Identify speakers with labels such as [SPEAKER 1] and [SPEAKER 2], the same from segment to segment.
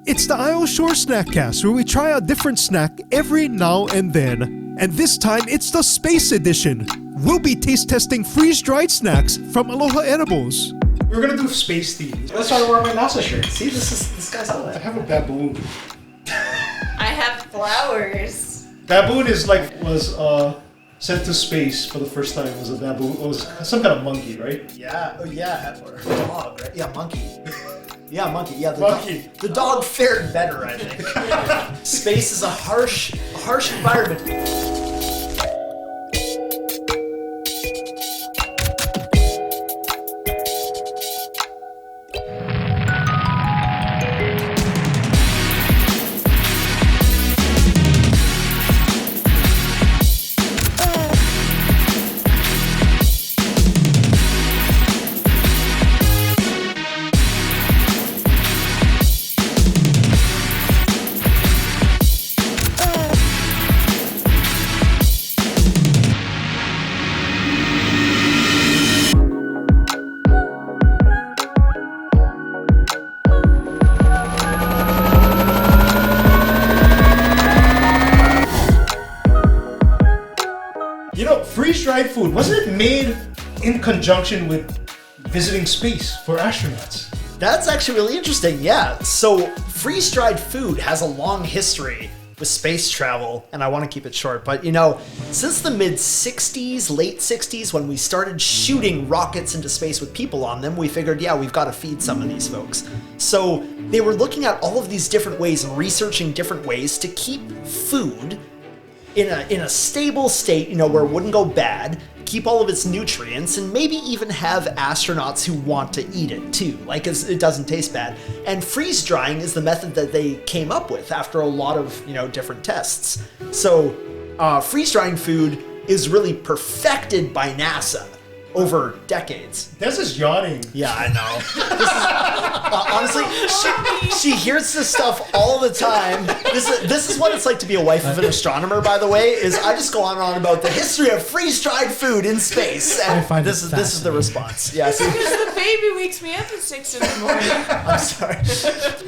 [SPEAKER 1] It's the Isle Shores Snackcast, where we try a different snack every now and then. And this time, it's the Space Edition. We'll be taste testing freeze-dried snacks from Aloha Edibles.
[SPEAKER 2] We're gonna do space themes.
[SPEAKER 3] That's why I wear my NASA shirt. See, this guy's all
[SPEAKER 2] I
[SPEAKER 3] that.
[SPEAKER 2] have a baboon.
[SPEAKER 4] I have flowers.
[SPEAKER 2] Baboon was sent to space for the first time. It was a baboon. It was some kind of monkey, right?
[SPEAKER 3] Yeah, or dog, right? Yeah, monkey. Yeah, monkey. Yeah,
[SPEAKER 2] Monkey.
[SPEAKER 3] The dog fared better, I think. Space is a harsh environment.
[SPEAKER 2] You know, freeze-dried food, wasn't it made in conjunction with visiting space for astronauts?
[SPEAKER 3] That's actually really interesting, yeah. So, freeze-dried food has a long history with space travel, and I want to keep it short, but you know, since the mid-60s, late 60s, when we started shooting rockets into space with people on them, we figured, yeah, we've got to feed some of these folks. So, they were looking at all of these different ways and researching different ways to keep food in a stable state, you know, where it wouldn't go bad, keep all of its nutrients, and maybe even have astronauts who want to eat it too, like it doesn't taste bad. And freeze drying is the method that they came up with after a lot of, you know, different tests. So freeze drying food is really perfected by NASA over decades.
[SPEAKER 2] This is yawning.
[SPEAKER 3] Yeah, I know. Honestly, she hears this stuff all the time. This is what it's like to be a wife of an astronomer, by the way, is I just go on and on about the history of freeze-dried food in space. And
[SPEAKER 5] I find
[SPEAKER 3] this is the response. Yeah, see?
[SPEAKER 4] Because the baby wakes me up at 6 in the morning.
[SPEAKER 3] I'm sorry.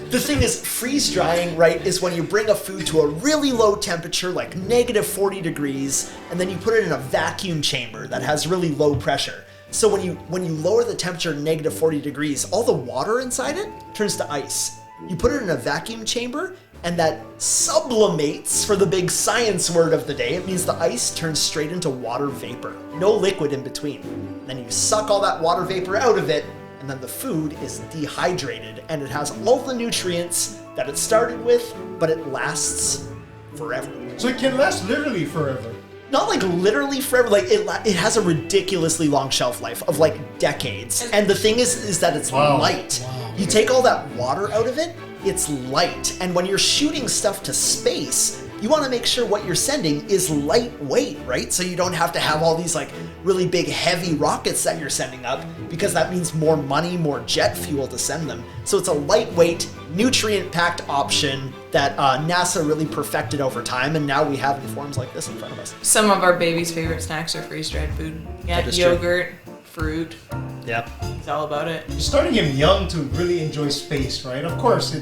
[SPEAKER 3] The thing is, freeze drying, right, is when you bring a food to a really low temperature, like negative 40 degrees, and then you put it in a vacuum chamber that has really low pressure. So when you lower the temperature to negative 40 degrees, all the water inside it turns to ice. You put it in a vacuum chamber, and that sublimates, for the big science word of the day. It means the ice turns straight into water vapor. No liquid in between. Then you suck all that water vapor out of it, and then the food is dehydrated, and it has all the nutrients that it started with, but it lasts forever.
[SPEAKER 2] So it can last literally forever.
[SPEAKER 3] Not like literally forever, like it has a ridiculously long shelf life of like decades. And the thing is that it's light. You take all that water out of it, it's light. And when you're shooting stuff to space, you want to make sure what you're sending is lightweight, right? So you don't have to have all these like really big heavy rockets that you're sending up, because that means more money, more jet fuel to send them. So it's a lightweight, nutrient-packed option that NASA really perfected over time, and now we have in forms like this in front of us.
[SPEAKER 4] Some of our baby's favorite snacks are freeze-dried food. Yeah,
[SPEAKER 3] That is
[SPEAKER 4] yogurt, fruit.
[SPEAKER 3] Yep.
[SPEAKER 4] It's all about it.
[SPEAKER 2] Starting him young to really enjoy space, right? Of course,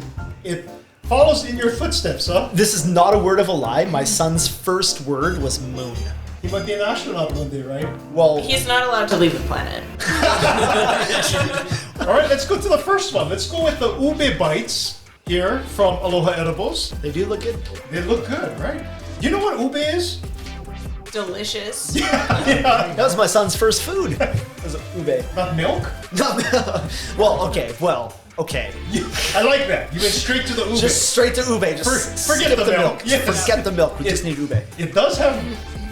[SPEAKER 2] it follows in your footsteps, huh?
[SPEAKER 3] This is not a word of a lie. My son's first word was moon.
[SPEAKER 2] He might be an astronaut one day, right?
[SPEAKER 3] Well,
[SPEAKER 4] He's not allowed to leave the planet.
[SPEAKER 2] All right, let's go to the first one. Let's go with the Ube Bites here from Aloha Edibles.
[SPEAKER 3] they do look good.
[SPEAKER 2] They look good, right? You know what ube is?
[SPEAKER 4] Delicious.
[SPEAKER 3] That was my son's first food. It was ube.
[SPEAKER 2] Not milk?
[SPEAKER 3] Okay.
[SPEAKER 2] I like that. You went straight to the ube.
[SPEAKER 3] Just straight to ube. Just
[SPEAKER 2] Forget
[SPEAKER 3] skip
[SPEAKER 2] the milk. Yes.
[SPEAKER 3] Forget the milk. We just need ube.
[SPEAKER 2] It does have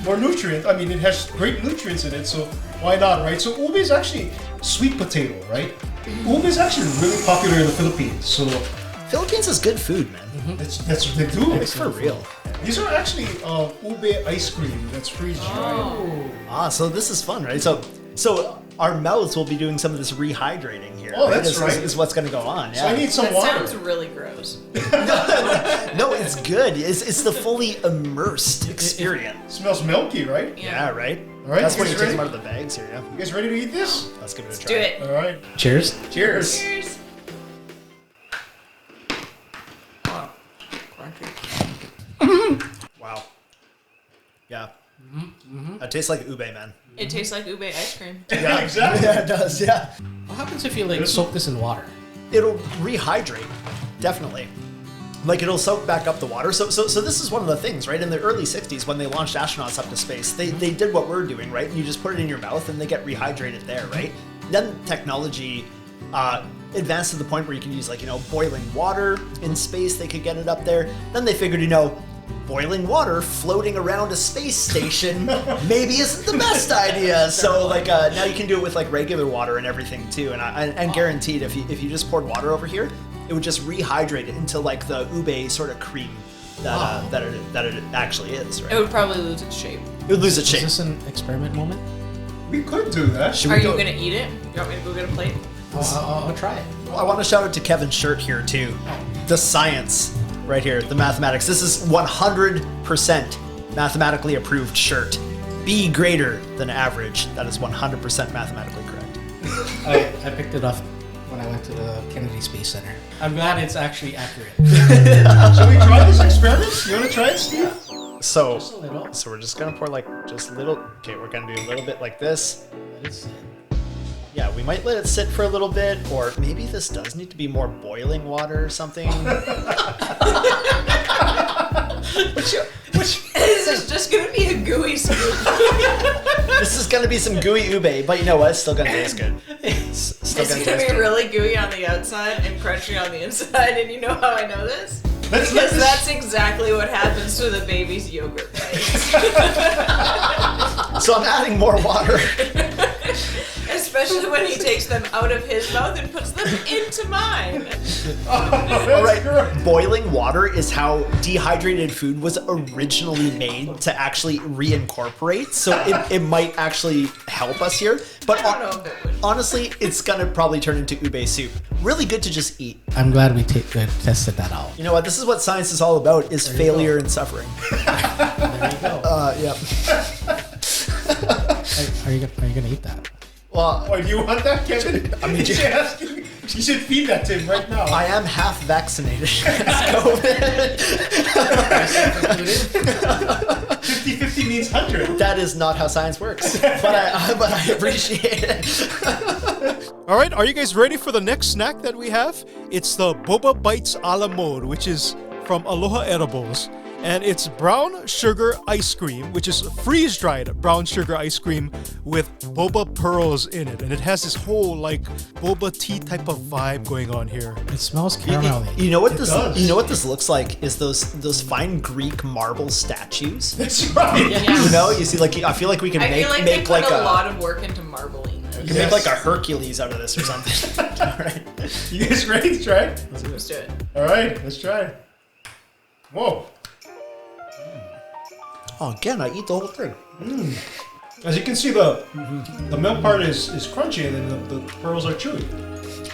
[SPEAKER 2] more nutrients. I mean, it has great nutrients in it, so why not, right? So ube is actually sweet potato, right? Ube is actually really popular in the Philippines, so
[SPEAKER 3] Philippines is good food, man.
[SPEAKER 2] that's what they do.
[SPEAKER 3] It's for real.
[SPEAKER 2] These are actually ube ice cream that's freeze-dried.
[SPEAKER 3] So this is fun, right? So our mouths will be doing some of this rehydrating here.
[SPEAKER 2] Oh, that's right.
[SPEAKER 3] Is what's going to go on.
[SPEAKER 2] So I
[SPEAKER 3] Yeah.
[SPEAKER 2] need some
[SPEAKER 4] That
[SPEAKER 2] water.
[SPEAKER 4] sounds really gross.
[SPEAKER 3] No, it's good. It's the fully immersed experience.
[SPEAKER 2] Smells milky, right?
[SPEAKER 3] Yeah, right.
[SPEAKER 2] All right,
[SPEAKER 3] That's
[SPEAKER 2] you
[SPEAKER 3] when you
[SPEAKER 2] guys
[SPEAKER 3] take them
[SPEAKER 2] ready?
[SPEAKER 3] out of the bags here. Yeah.
[SPEAKER 2] You guys ready to eat this?
[SPEAKER 3] Let's give it a try.
[SPEAKER 4] Do it.
[SPEAKER 2] All right.
[SPEAKER 5] Cheers.
[SPEAKER 3] Cheers.
[SPEAKER 4] Cheers. crunchy.
[SPEAKER 3] Wow. Yeah. It tastes like ube, man.
[SPEAKER 4] It tastes like ube ice cream.
[SPEAKER 3] Yeah,
[SPEAKER 2] Exactly.
[SPEAKER 3] Yeah, it does. Yeah.
[SPEAKER 5] What happens if you like soak this in water?
[SPEAKER 3] It'll rehydrate, definitely. Like it'll soak back up the water. So this is one of the things, right? In the early 60s when they launched astronauts up to space, they did what we're doing, right? You just put it in your mouth and they get rehydrated there, right? Then technology advanced to the point where you can use like, boiling water in space. They could get it up there. Then they figured, boiling water floating around a space station maybe isn't the best idea. So like now you can do it with like regular water and everything too. And guaranteed if you just poured water over here, it would just rehydrate it into like the ube sort of cream that it actually is, right?
[SPEAKER 4] It would probably lose its shape.
[SPEAKER 3] It would lose its
[SPEAKER 5] Is
[SPEAKER 3] shape.
[SPEAKER 5] this an experiment moment?
[SPEAKER 2] We could do that.
[SPEAKER 3] Should
[SPEAKER 4] Are
[SPEAKER 3] we
[SPEAKER 4] you
[SPEAKER 3] go-
[SPEAKER 4] gonna eat it? You want me to go get a plate?
[SPEAKER 5] I'll try it.
[SPEAKER 3] I want to shout out to Kevin's shirt here too. The science right here, the mathematics. This is 100% mathematically approved shirt. B greater than average. That is 100% mathematically correct.
[SPEAKER 5] I picked it up when I went to the Kennedy Space Center. I'm glad it's actually accurate.
[SPEAKER 2] Shall we try this experiment? You want to try it, Steve?
[SPEAKER 3] So,
[SPEAKER 5] Just a little.
[SPEAKER 3] so we're just gonna pour like just a little. Okay, we're gonna do a little bit like this.
[SPEAKER 5] Let it sit.
[SPEAKER 3] Yeah, we might let it sit for a little bit, or maybe this does need to be more boiling water or something.
[SPEAKER 4] This is just gonna be a gooey scoop.
[SPEAKER 3] This is gonna be some gooey ube, but you know what? It's still gonna taste good. It's still
[SPEAKER 4] It's
[SPEAKER 3] gonna
[SPEAKER 4] gonna
[SPEAKER 3] taste
[SPEAKER 4] be
[SPEAKER 3] good.
[SPEAKER 4] really gooey on the outside and crunchy on the inside, and you know how I know this?
[SPEAKER 2] Let's
[SPEAKER 4] Because that's exactly what happens to the baby's yogurt bites.
[SPEAKER 3] So I'm adding more water.
[SPEAKER 4] Especially when he takes them out of his mouth and puts them into mine.
[SPEAKER 3] All right, boiling water is how dehydrated food was originally made to actually reincorporate. So it might actually help us here. But
[SPEAKER 4] I don't know if it would.
[SPEAKER 3] honestly, it's gonna probably turn into ube soup. Really good to just eat.
[SPEAKER 5] I'm glad we tested that out.
[SPEAKER 3] You know what? This is what science is all about: is failure and suffering.
[SPEAKER 5] There you go.
[SPEAKER 3] Yeah.
[SPEAKER 5] Are you gonna eat that?
[SPEAKER 3] Well,
[SPEAKER 2] Oh, do you want that, Kevin?
[SPEAKER 3] I mean,
[SPEAKER 2] you should ask him. You should feed that to him right now.
[SPEAKER 3] I am half vaccinated against COVID.
[SPEAKER 2] 50-50 means 100.
[SPEAKER 3] That is not how science works, but I appreciate it.
[SPEAKER 1] All right, are you guys ready for the next snack that we have? It's the Bobe Bites a la mode, which is from Aloha Edibles. And it's brown sugar ice cream, which is freeze-dried brown sugar ice cream with boba pearls in it. And it has this whole like boba tea type of vibe going on here.
[SPEAKER 5] It smells caramelly.
[SPEAKER 3] You know what this?
[SPEAKER 2] does.
[SPEAKER 3] You know what this looks like? Is those fine Greek marble statues?
[SPEAKER 2] That's right.
[SPEAKER 4] Yeah.
[SPEAKER 3] You know, you see, like I feel like we can
[SPEAKER 4] I
[SPEAKER 3] make
[SPEAKER 4] feel like they
[SPEAKER 3] make
[SPEAKER 4] put
[SPEAKER 3] like
[SPEAKER 4] a lot of work into marbling.
[SPEAKER 3] we can make like a Hercules out of this or something. All right.
[SPEAKER 2] You guys ready to try it?
[SPEAKER 4] Let's do it.
[SPEAKER 2] All right, let's try it. Whoa.
[SPEAKER 3] Oh, again, I eat the whole thing.
[SPEAKER 2] As you can see, the milk part is crunchy and then the pearls are chewy.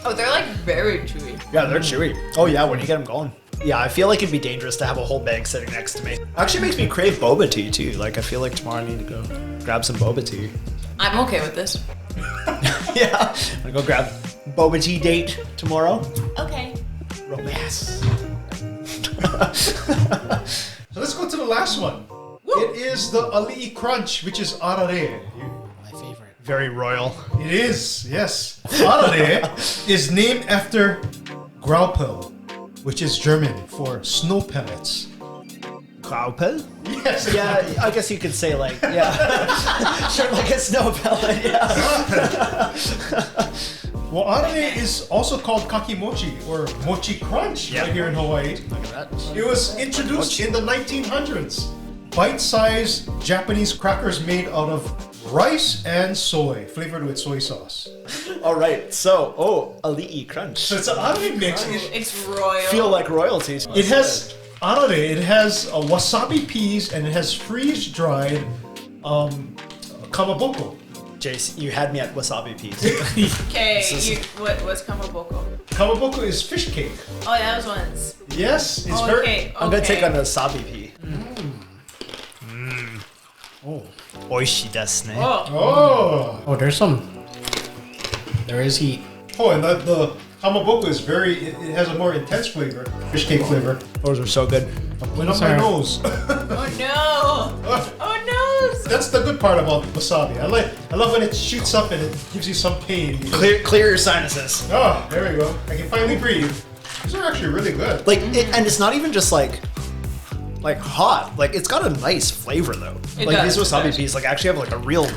[SPEAKER 4] Oh, they're like very chewy.
[SPEAKER 3] Yeah, they're chewy. Oh yeah, when you get them going. Yeah, I feel like it'd be dangerous to have a whole bag sitting next to me. Actually makes me crave boba tea too. Like I feel like tomorrow I need to go grab some boba tea.
[SPEAKER 4] I'm okay with this.
[SPEAKER 3] Yeah, I'm gonna go grab boba tea date tomorrow.
[SPEAKER 4] Okay.
[SPEAKER 3] Romance.
[SPEAKER 2] So let's go to the last one. It is the Ali'i Crunch, which is arare.
[SPEAKER 5] My favorite.
[SPEAKER 3] Very royal.
[SPEAKER 2] It is, yes. Arare is named after Graupel, which is German for snow pellets.
[SPEAKER 3] Graupel?
[SPEAKER 2] Yes.
[SPEAKER 3] Yeah, I guess you could say like, yeah. Sure, like a snow pellet, yeah.
[SPEAKER 2] Well, arare is also called kakimochi or mochi crunch right here in Hawaii.
[SPEAKER 3] Look at that.
[SPEAKER 2] It was introduced in the 1900s. Bite-sized Japanese crackers made out of rice and soy, flavored with soy sauce.
[SPEAKER 3] All right, so, Ali'i Crunch.
[SPEAKER 2] So it's an arare mix.
[SPEAKER 4] It's royal.
[SPEAKER 3] Feel like royalty.
[SPEAKER 2] It has arare. It has wasabi peas and it has freeze-dried kamaboko.
[SPEAKER 3] Jace, you had me at wasabi peas.
[SPEAKER 4] Okay,
[SPEAKER 3] is-
[SPEAKER 4] what's kamaboko?
[SPEAKER 2] Kamaboko is fish cake.
[SPEAKER 4] Oh, yeah, those ones.
[SPEAKER 2] Yes, it's
[SPEAKER 4] Oh,
[SPEAKER 2] very.
[SPEAKER 4] okay.
[SPEAKER 3] I'm gonna take on a wasabi pea.
[SPEAKER 5] Oh.
[SPEAKER 3] Oishi desu ne.
[SPEAKER 2] Oh,
[SPEAKER 5] Oh, there is heat.
[SPEAKER 2] and the Kamaboko is it has a more intense flavor, fish cake flavor.
[SPEAKER 3] Those are so good.
[SPEAKER 2] Went up my nose.
[SPEAKER 4] Oh no! Oh no!
[SPEAKER 2] That's the good part about wasabi. I love when it shoots up and it gives you some pain.
[SPEAKER 3] Clear your sinuses.
[SPEAKER 2] Oh, there we go. I can finally breathe. These are actually really good.
[SPEAKER 3] Like, and it's not even just like hot. Like, it's got a nice flavor though. These wasabi peas like actually have like a real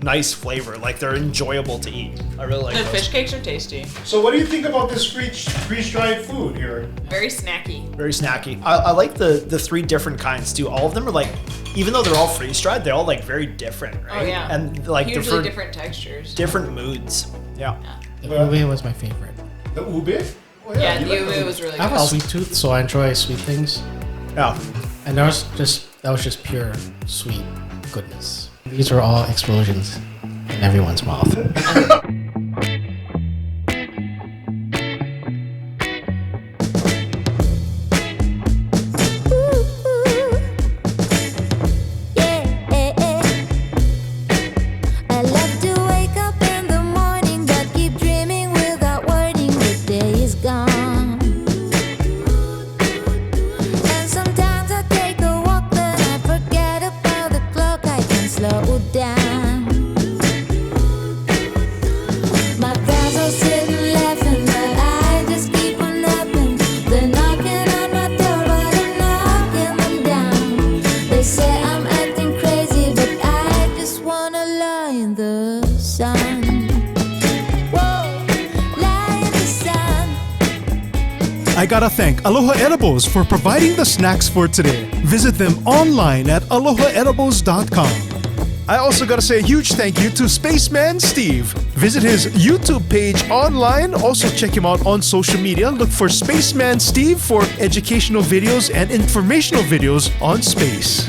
[SPEAKER 3] nice flavor. Like, they're enjoyable to eat. I really like
[SPEAKER 4] The
[SPEAKER 3] those.
[SPEAKER 4] fish cakes are tasty.
[SPEAKER 2] So what do you think about this freeze-dried food here?
[SPEAKER 4] Very snacky.
[SPEAKER 3] Very snacky. I like the 3 different kinds too. All of them are like, even though they're all freeze-dried, they're all like very different, right?
[SPEAKER 4] Oh yeah.
[SPEAKER 3] And like
[SPEAKER 4] hugely different textures.
[SPEAKER 3] different moods. Yeah.
[SPEAKER 5] The ube was my favorite.
[SPEAKER 2] The ube? Oh,
[SPEAKER 4] Yeah,
[SPEAKER 2] you
[SPEAKER 4] the
[SPEAKER 2] like
[SPEAKER 4] ube was really
[SPEAKER 5] I have
[SPEAKER 4] good.
[SPEAKER 5] a sweet tooth, so I enjoy sweet things.
[SPEAKER 3] Yeah.
[SPEAKER 5] And that was just pure sweet goodness. These were all explosions in everyone's mouth.
[SPEAKER 1] I gotta thank Aloha Edibles for providing the snacks for today. Visit them online at alohaedibles.com. I also gotta say a huge thank you to Spaceman Steve. Visit his YouTube page online. Also check him out on social media. Look for Spaceman Steve for educational videos and informational videos on space.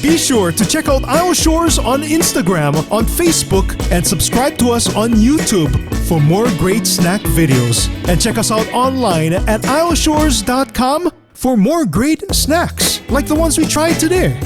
[SPEAKER 1] Be sure to check out Isle Shores on Instagram, on Facebook, and subscribe to us on YouTube for more great snack videos. And check us out online at isleshores.com for more great snacks like the ones we tried today.